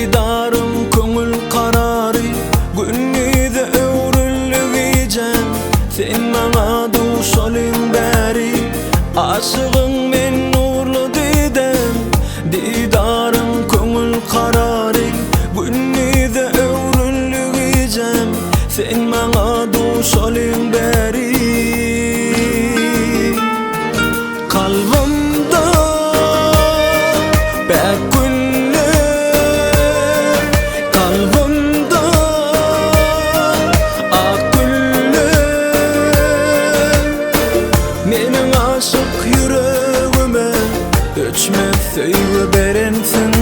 didarım köngül karary, günnide öwrülgijem. Sen maňa duş olyň bäri, aşygyň men nurly didem. Didarım köngül karary, günnide öwrülgijem. Sen maňa duş olyň bäri, kalbymda bäk günler, kalbymda ak günler. Meniň aşyk ýüregime öçmez söýgü berensiň.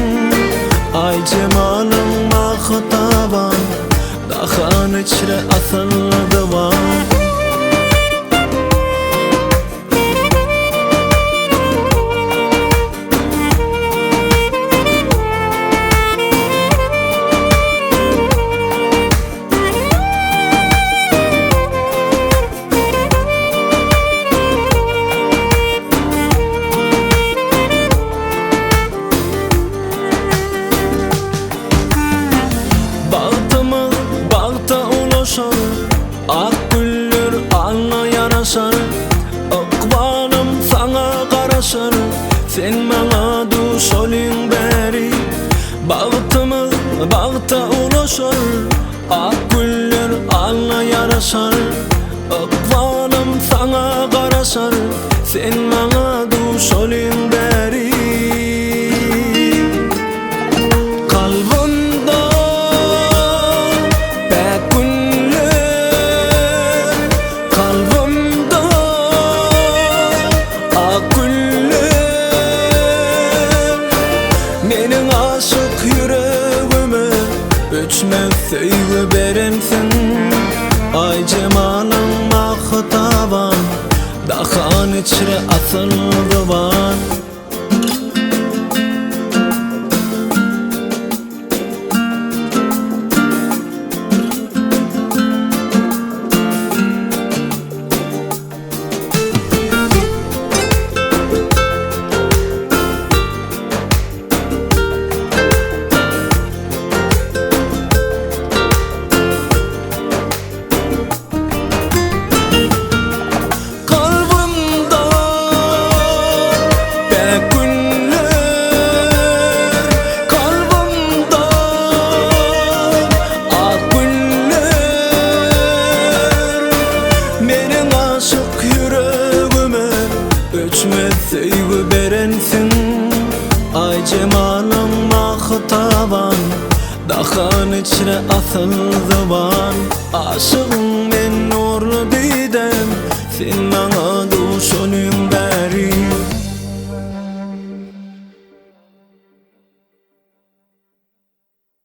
Ay jemalyň mahtaban, dahan içre asyldyban. Ak güller alna yaraşar, ıkbalım sana karaşar. Sen maňa duş olyň bäri, bagtymyz bagta ulaşar. Ak güller alna yaraşar, ıkbalım sana karaşar. Sen maňa duş olyň bäri, kalbymda bäk günler, kalbymda ak günler. Meniň aşyk ýüregime öçmez söýgü berensiň. Ay jemalyň mahtaban, dahan içre asyldyban. Öçmez söýgü berensiň. Ay jemalyň mahtaban, dahan içre asyldyban. Aşygyň men nurly didem, sen maňa